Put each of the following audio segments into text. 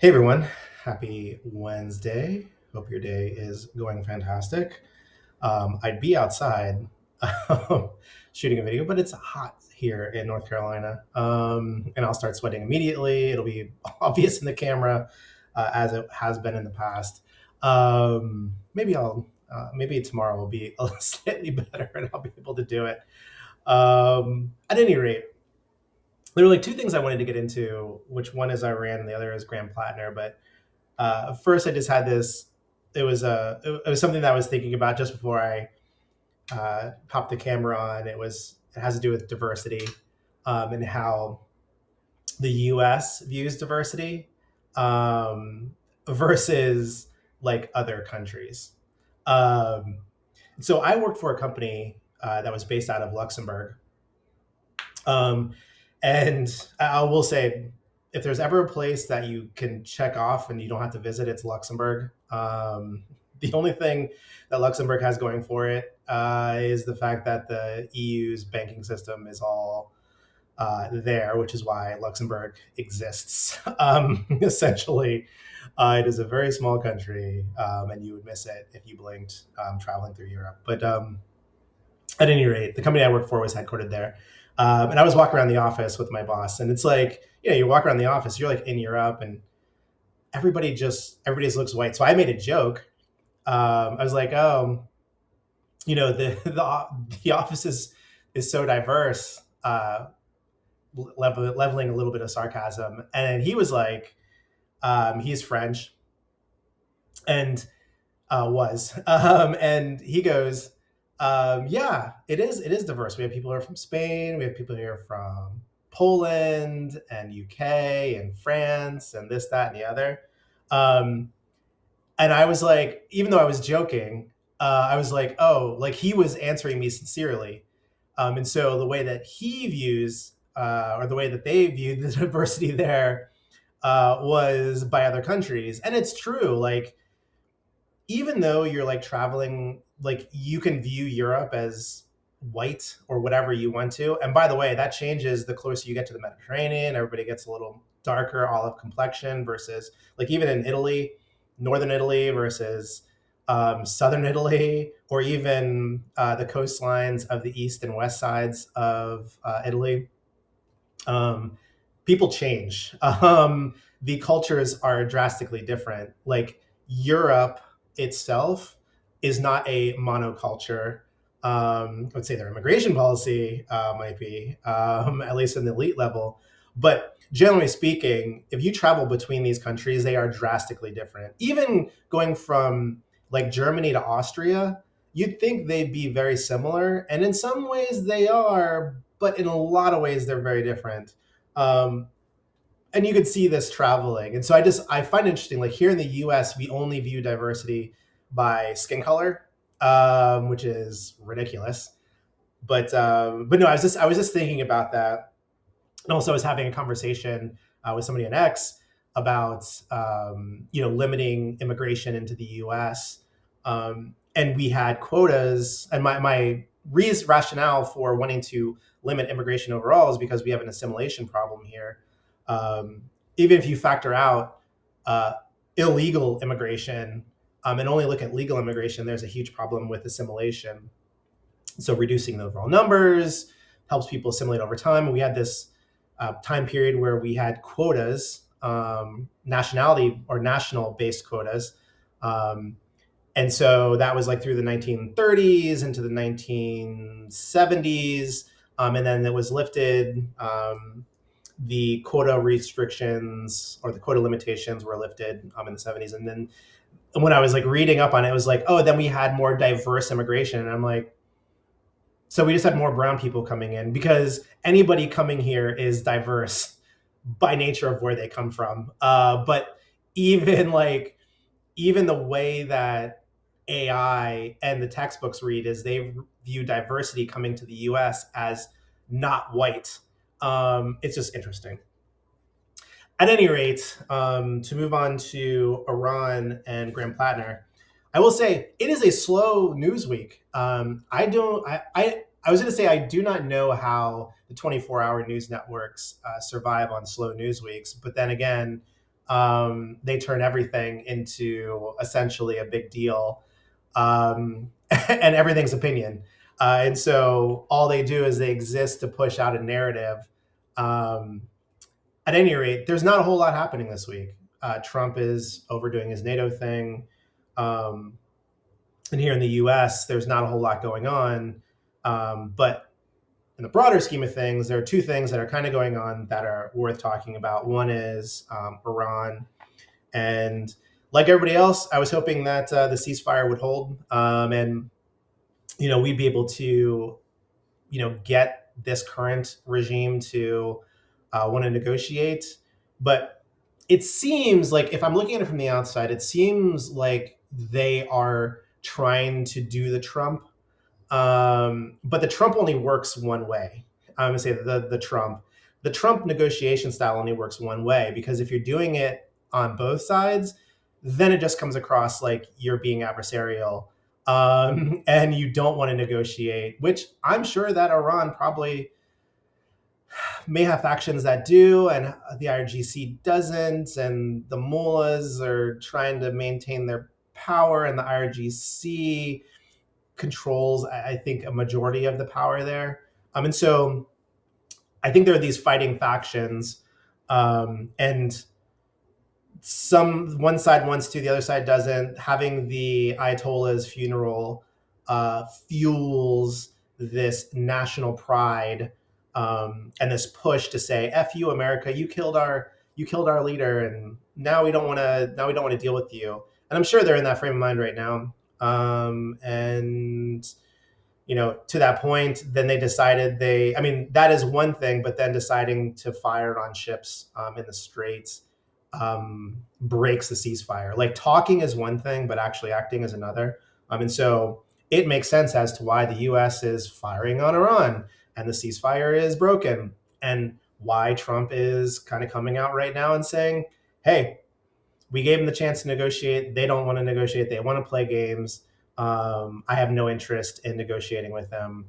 Hey everyone, happy Wednesday. Hope your day is going fantastic. I'd be outside shooting a video, but it's hot here in North Carolina. And I'll start sweating immediately. It'll be obvious in the camera as it has been in the past. Maybe tomorrow will be a slightly better and I'll be able to do it. At any rate, there were like two things I wanted to get into, which one is Iran and the other is Grand Platner. But first, I just had this. It was something that I was thinking about just before I popped the camera on. It has to do with diversity and how the U.S. views diversity um, versus like other countries. Um, so I worked for a company that was based out of Luxembourg. Um, and I will say, if there's ever a place that you can check off and you don't have to visit, it's Luxembourg. The only thing that Luxembourg has going for it is the fact that the EU's banking system is all there, which is why Luxembourg exists. Essentially, it is a very small country, and you would miss it if you blinked traveling through Europe. But at any rate, the company I worked for was headquartered there. And I was walking around the office with my boss, and it's like, you walk around the office, you're like in Europe, and everybody just looks white. So I made a joke. I was like, oh, the office is so diverse, leveling a little bit of sarcasm. And he was like, he's French and and he goes, yeah, it is diverse. We have people who are from Spain, we have people here from Poland and UK and France and this, that, and the other. Um, and I was like, even though I was joking, I was like, oh, like he was answering me sincerely. And so the way that he views, or the way that they viewed the diversity there, was by other countries. And it's true. Like, even though you're like traveling, like you can view Europe as white or whatever you want to. And by the way, that changes the closer you get to the Mediterranean. Everybody gets a little darker olive complexion versus like even in Italy, northern Italy versus southern Italy, or even the coastlines of the east and west sides of Italy. Um, People change. The cultures are drastically different. Like Europe itself is not a monoculture. I would say their immigration policy might be, at least in the elite level. But generally speaking, if you travel between these countries, they are drastically different. Even going from like Germany to Austria, you'd think they'd be very similar. And in some ways they are, but in a lot of ways they're very different. Um, and you could see this traveling. And so I find it interesting. Like here in the U.S., we only view diversity by skin color, which is ridiculous. But no, I was just thinking about that, and also I was having a conversation with somebody in X about limiting immigration into the U.S. And we had quotas, and my rationale for wanting to limit immigration overall is because we have an assimilation problem here. um, Even if you factor out uh, illegal immigration and only look at legal immigration, there's a huge problem with assimilation. So reducing the overall numbers helps people assimilate over time. We had this time period where we had quotas, nationality or national based quotas. Um, and so that was like through the 1930s into the 1970s. And then it was lifted. The quota restrictions or the quota limitations were lifted in the 70s. And then when I was like reading up on it, it was like, oh, then we had more diverse immigration. And I'm like, so we just had more brown people coming in because anybody coming here is diverse by nature of where they come from. But even like even the way that AI and the textbooks read is they view diversity coming to the U.S. as not white. It's just interesting. At any rate, to move on to Iran and Graham Platner, I will say it is a slow news week. I don't. I was going to say I do not know how the 24-hour news networks survive on slow news weeks, but then again, they turn everything into essentially a big deal, and everything's opinion. And so all they do is they exist to push out a narrative. Um, at any rate, there's not a whole lot happening this week. Trump is overdoing his NATO thing. Um, and here in the US, there's not a whole lot going on. But in the broader scheme of things, there are two things that are kind of going on that are worth talking about. One is Iran. And like everybody else, I was hoping that the ceasefire would hold, and we'd be able to get this current regime to want to negotiate. But it seems like, if I'm looking at it from the outside, it seems like they are trying to do the Trump, but the Trump only works one way. I'm gonna say the Trump negotiation style only works one way, because if you're doing it on both sides, then it just comes across like you're being adversarial, and you don't want to negotiate. Which I'm sure that Iran probably may have factions that do, and the IRGC doesn't, and the mullahs are trying to maintain their power, and the IRGC controls, I think, a majority of the power there. And so I think there are these fighting factions, and one side wants to, the other side doesn't. Having the Ayatollah's funeral fuels this national pride, and this push to say, "F you, America! You killed our leader, and now we don't want to deal with you." And I'm sure they're in that frame of mind right now. And to that point, then they decided I mean, that is one thing, but then deciding to fire on ships in the Straits breaks the ceasefire. Like, talking is one thing, but actually acting is another. And so it makes sense as to why the US is firing on Iran and the ceasefire is broken, and why Trump is kind of coming out right now and saying, hey, we gave them the chance to negotiate. They don't want to negotiate. They want to play games. I have no interest in negotiating with them.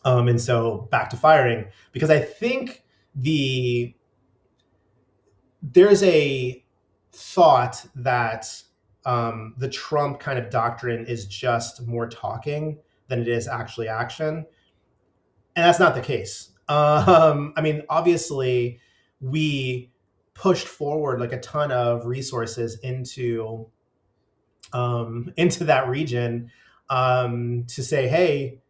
And so back to firing, because I think there's a thought that the Trump kind of doctrine is just more talking than it is actually action. And that's not the case. I mean, obviously, we pushed forward like a ton of resources into that region, to say, hey,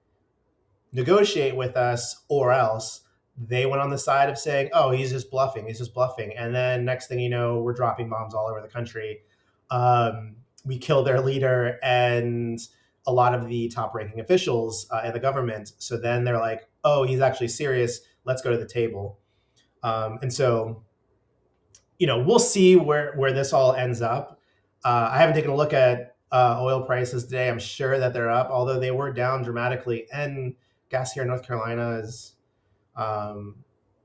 negotiate with us or else. They went on the side of saying, oh, he's just bluffing. He's just bluffing. And then next thing you know, we're dropping bombs all over the country. We killed their leader and a lot of the top ranking officials in the government. So then they're like, oh, he's actually serious. Let's go to the table. And so, we'll see where this all ends up. I haven't taken a look at oil prices today. I'm sure that they're up, although they were down dramatically. And gas here in North Carolina is um,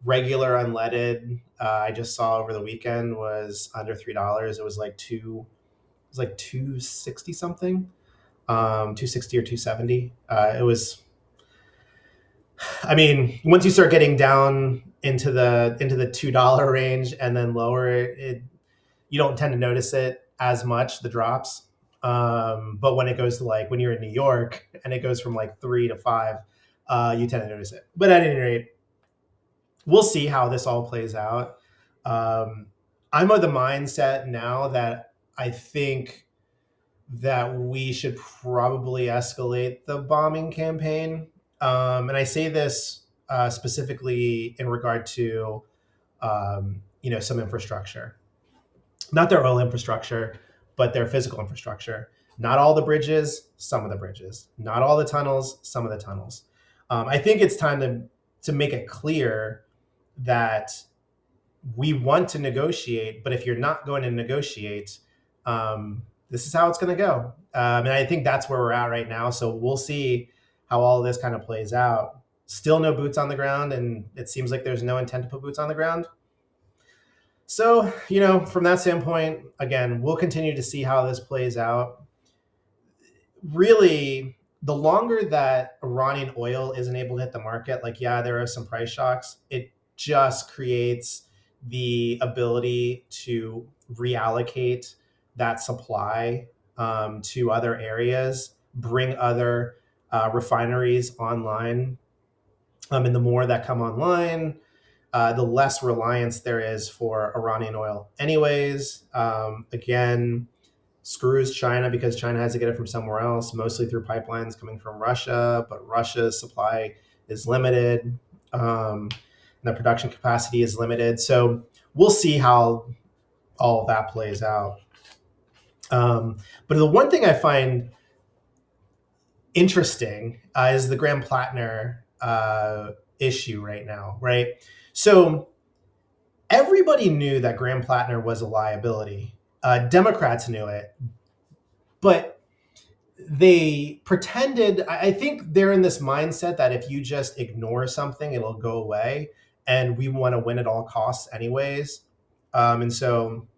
regular unleaded. I just saw over the weekend was under $3. It was like 260 something, 260 or 270. It was. I mean, once you start getting down into the $2 range and then lower, you don't tend to notice it as much, the drops. But when it goes to, like, when you're in New York and it goes from like 3 to 5, you tend to notice it. But at any rate, we'll see how this all plays out. I'm of the mindset now that I think that we should probably escalate the bombing campaign. And I say this specifically in regard to some infrastructure, not their oil infrastructure, but their physical infrastructure. Not all the bridges, some of the bridges. Not all the tunnels, some of the tunnels. I think it's time to make it clear that we want to negotiate, but if you're not going to negotiate, this is how it's going to go. And I think that's where we're at right now. So we'll see how all of this kind of plays out. Still no boots on the ground, and it seems like there's no intent to put boots on the ground. So, from that standpoint, again, we'll continue to see how this plays out. Really, the longer that Iranian oil isn't able to hit the market, like, yeah, there are some price shocks. It just creates the ability to reallocate that supply to other areas, bring other refineries online. And the more that come online, the less reliance there is for Iranian oil. Anyways, again, screws China because China has to get it from somewhere else, mostly through pipelines coming from Russia, but Russia's supply is limited. And the production capacity is limited. So we'll see how all of that plays out. But the one thing I find interesting is the Graham Platner issue right now, right? So everybody knew that Graham Platner was a liability. Democrats knew it, but they pretended. I think they're in this mindset that if you just ignore something, it'll go away, and we want to win at all costs, anyways. And so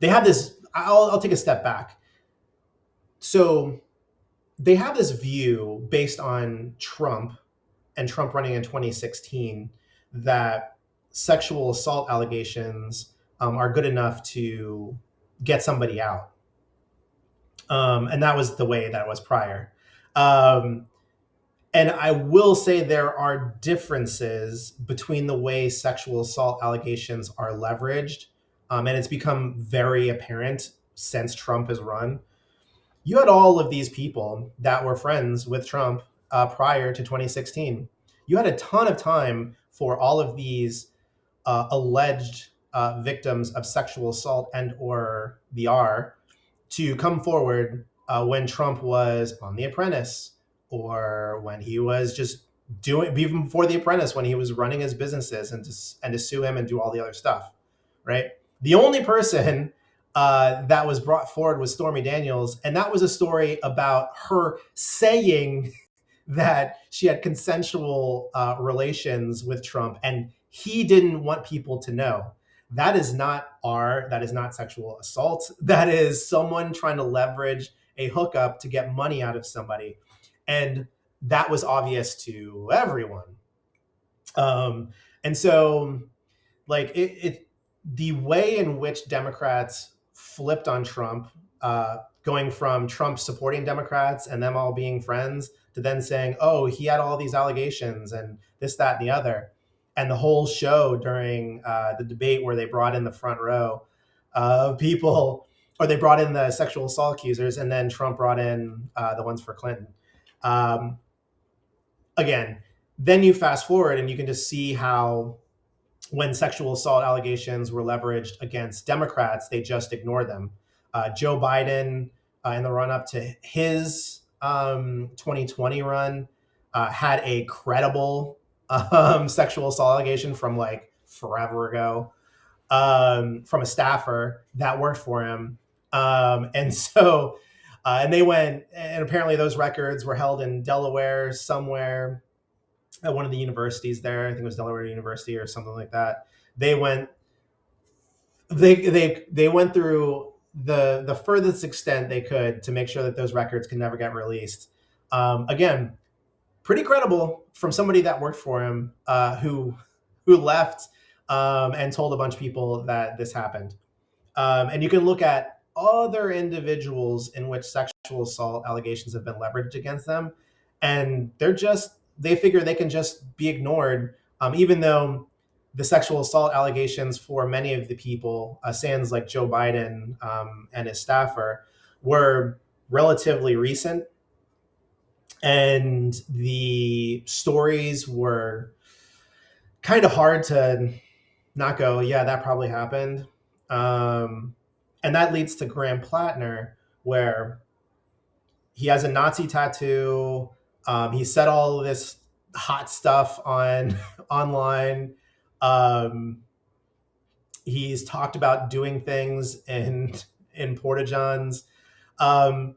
they have this. I'll take a step back. So they have this view based on Trump and Trump running in 2016 that sexual assault allegations are good enough to get somebody out. And that was the way that it was prior. Um, and I will say there are differences between the way sexual assault allegations are leveraged. And it's become very apparent since Trump has run. You had all of these people that were friends with Trump prior to 2016. You had a ton of time for all of these alleged victims of sexual assault and or VR to come forward when Trump was on The Apprentice, or when he was just doing, even before The Apprentice, when he was running his businesses, and to sue him and do all the other stuff, right? The only person that was brought forward was Stormy Daniels, and that was a story about her saying that she had consensual relations with Trump, and he didn't want people to know. That is not sexual assault. That is someone trying to leverage a hookup to get money out of somebody. And that was obvious to everyone. Um, and so, like, the way in which Democrats flipped on Trump, going from Trump supporting Democrats and them all being friends to then saying, oh, he had all these allegations and this, that, and the other. And the whole show during the debate where they brought in the front row of people, or they brought in the sexual assault accusers, and then Trump brought in the ones for Clinton. Um, Again, then you fast forward and you can just see how when sexual assault allegations were leveraged against Democrats, they just ignored them. Joe Biden, in the run up to his 2020 run, had a credible sexual assault allegation from like forever ago, from a staffer that worked for him. And so, and they went, and apparently those records were held in Delaware somewhere at one of the universities there. I think it was Delaware University or something like that. They went they went through the furthest extent they could to make sure that those records can never get released. Again, pretty credible from somebody that worked for him, who left and told a bunch of people that this happened. And you can look at other individuals in which sexual assault allegations have been leveraged against them, and they figure they can just be ignored, even though the sexual assault allegations for many of the people, sans like Joe Biden and his staffer, were relatively recent, and the stories were kind of hard to not go, yeah, that probably happened. And that leads to Graham Platner, where he has a Nazi tattoo. He said all of this hot stuff on online. He's talked about doing things in porta johns, and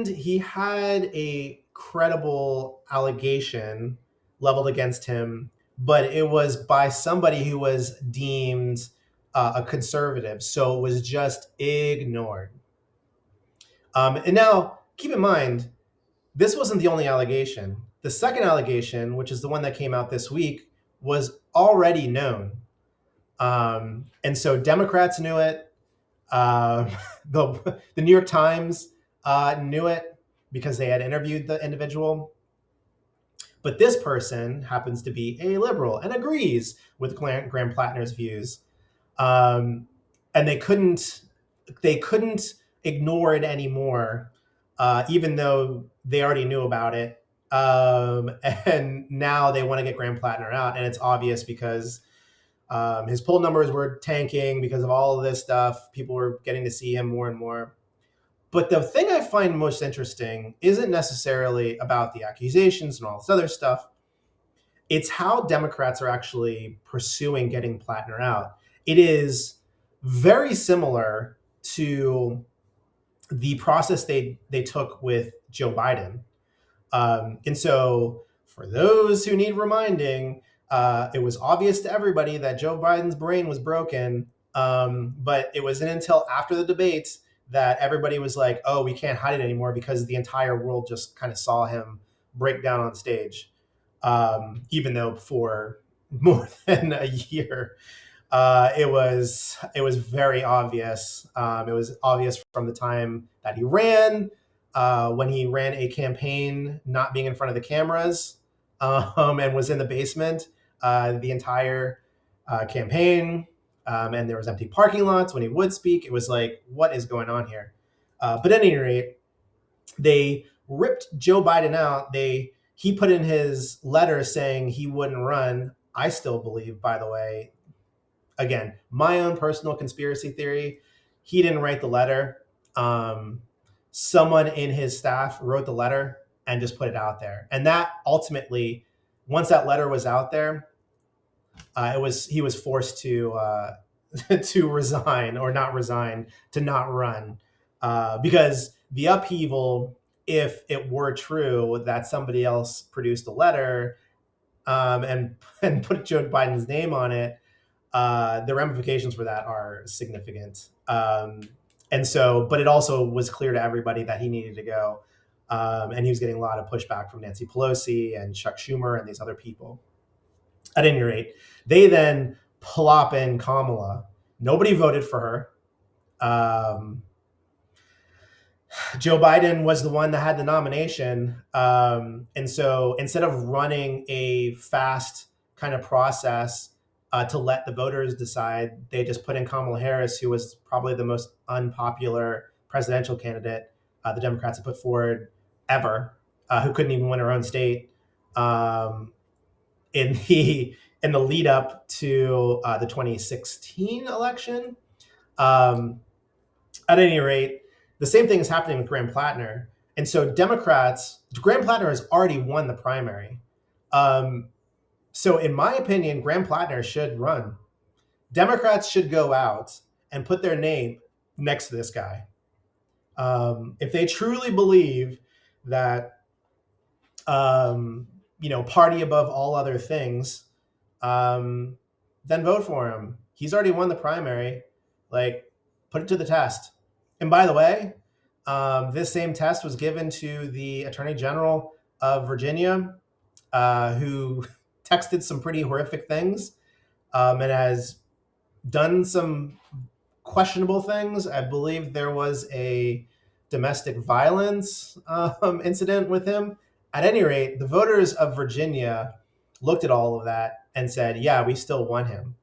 he had a credible allegation leveled against him, but it was by somebody who was deemed a conservative, so it was just ignored. And now, keep in mind, this wasn't the only allegation. The second allegation, which is the one that came out this week, was already known. And so Democrats knew it. Um, the New York Times knew it because they had interviewed the individual. But this person happens to be a liberal and agrees with Graham Platner's views, um, and they couldn't ignore it anymore, even though they already knew about it. And now they want to get Graham Platner out, and it's obvious because his poll numbers were tanking because of all of this stuff. People were getting to see him more and more. But the thing I find most interesting isn't necessarily about the accusations and all this other stuff. It's how Democrats are actually pursuing getting Platner out. It is very similar to the process they took with Joe Biden. And so, for those who need reminding, it was obvious to everybody that Joe Biden's brain was broken. But it wasn't until after the debates that everybody was like, oh, we can't hide it anymore because the entire world just kind of saw him break down on stage. Even though for more than a year, it was very obvious. It was obvious from the time that he ran, when he ran a campaign not being in front of the cameras, and was in the basement the entire campaign. And there was empty parking lots when he would speak. It was like, what is going on here? But at any rate, they ripped Joe Biden out. He put in his letter saying he wouldn't run. I still believe, by the way, again, my own personal conspiracy theory, he didn't write the letter. Um, Someone in his staff wrote the letter and just put it out there. And that ultimately, once that letter was out there, he was forced to to resign, or not resign, to not run, because the upheaval, if it were true that somebody else produced a letter, and put Joe Biden's name on it, the ramifications for that are significant. And so, but it also was clear to everybody that he needed to go. And he was getting a lot of pushback from Nancy Pelosi and Chuck Schumer and these other people. At any rate, they then plop in Kamala. Nobody voted for her. Um, Joe Biden was the one that had the nomination. And so instead of running a fast kind of process to let the voters decide, they just put in Kamala Harris, who was probably the most unpopular presidential candidate the Democrats have put forward ever, who couldn't even win her own state, um, in the lead up to the 2016 election. Um, at any rate, the same thing is happening with Graham Platner. And so Graham Platner has already won the primary. So in my opinion, Graham Platner should run. Democrats should go out and put their name next to this guy. If they truly believe that, party above all other things, then vote for him. He's already won the primary. Like, put it to the test. And by the way, this same test was given to the Attorney General of Virginia, who texted some pretty horrific things, and has done some questionable things. I believe there was a domestic violence incident with him. At any rate, the voters of Virginia looked at all of that and said, yeah, we still want him.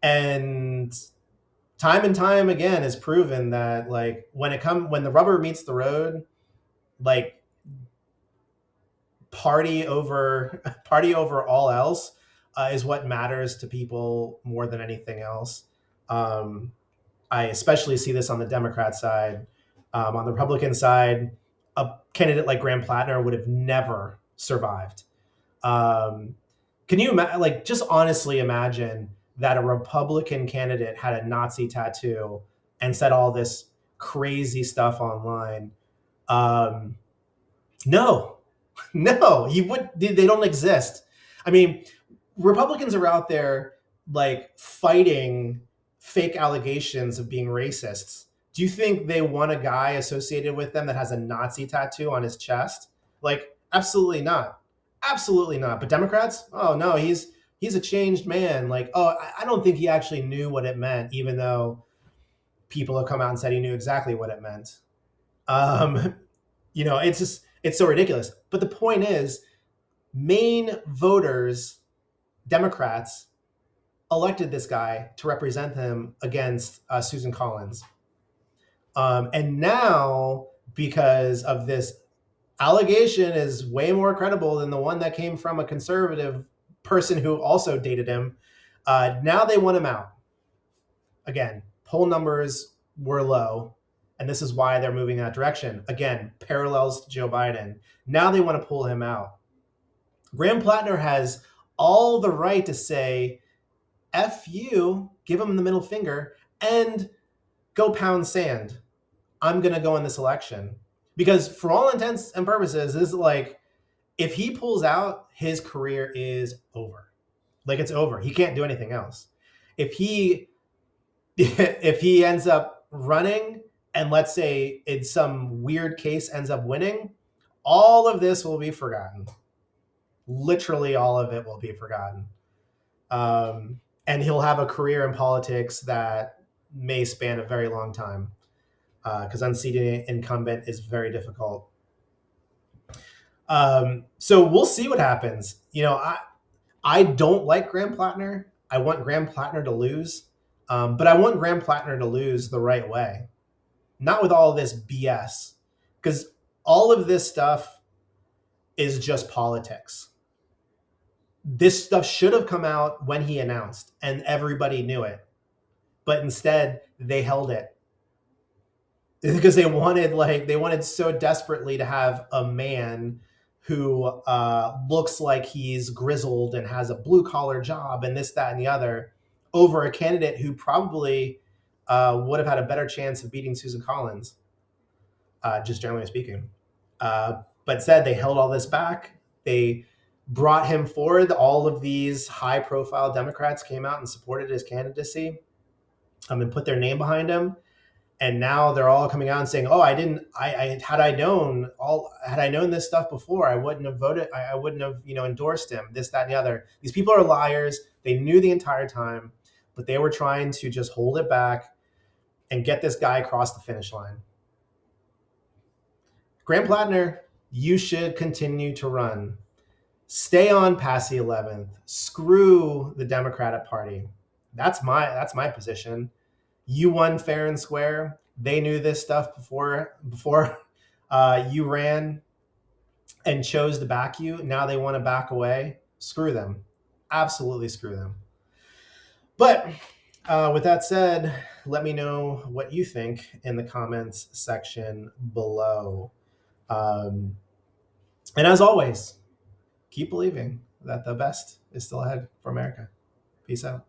And time again is proven that, like, when the rubber meets the road, like, party over party over all else is what matters to people more than anything else. Um, I especially see this on the Democrat side. On the Republican side, a candidate like Graham Platner would have never survived. Um, can you like just honestly imagine that a Republican candidate had a Nazi tattoo and said all this crazy stuff online? Um, no, no, he would. They don't exist. I mean, Republicans are out there like fighting fake allegations of being racists. Do you think they want a guy associated with them that has a Nazi tattoo on his chest? Like, absolutely not. Absolutely not. But Democrats? Oh no, he's he's a changed man. Like, oh, I don't think he actually knew what it meant, even though people have come out and said he knew exactly what it meant. Um, it's just, it's so ridiculous. But the point is, Maine voters, Democrats, elected this guy to represent them against Susan Collins. And now, because of this allegation is way more credible than the one that came from a conservative person who also dated him, now they want him out. Again, poll numbers were low, and this is why they're moving that direction. Again, parallels to Joe Biden. Now they want to pull him out. Graham Platner has all the right to say, F you, give him the middle finger, and go pound sand. I'm going to go in this election. Because for all intents and purposes, this is like, if he pulls out, his career is over. Like, it's over. He can't do anything else. If he ends up running and, let's say, in some weird case ends up winning, all of this will be forgotten. Literally all of it will be forgotten. And he'll have a career in politics that may span a very long time, because unseating an incumbent is very difficult. So we'll see what happens. I don't like Graham Platner. I want Graham Platner to lose, but I want Graham Platner to lose the right way, not with all this BS, because all of this stuff is just politics. This stuff should have come out when he announced, and everybody knew it, but instead they held it because they wanted so desperately to have a man who looks like he's grizzled and has a blue collar job and this, that, and the other, over a candidate who probably would have had a better chance of beating Susan Collins, just generally speaking. But instead, they held all this back. They brought him forward. All of these high profile Democrats came out and supported his candidacy, and put their name behind him. And now they're all coming out and saying, "Oh, had I known this stuff before, I wouldn't have voted. I wouldn't have, endorsed him. This, that, and the other." These people are liars. They knew the entire time, but they were trying to just hold it back and get this guy across the finish line. Graham Platner, you should continue to run. Stay on past the 11th. Screw the Democratic Party. That's my position. You won fair and square. They knew this stuff before you ran and chose to back you. Now they want to back away. Screw them. Absolutely screw them. But with that said, let me know what you think in the comments section below. And as always, keep believing that the best is still ahead for America. Peace out.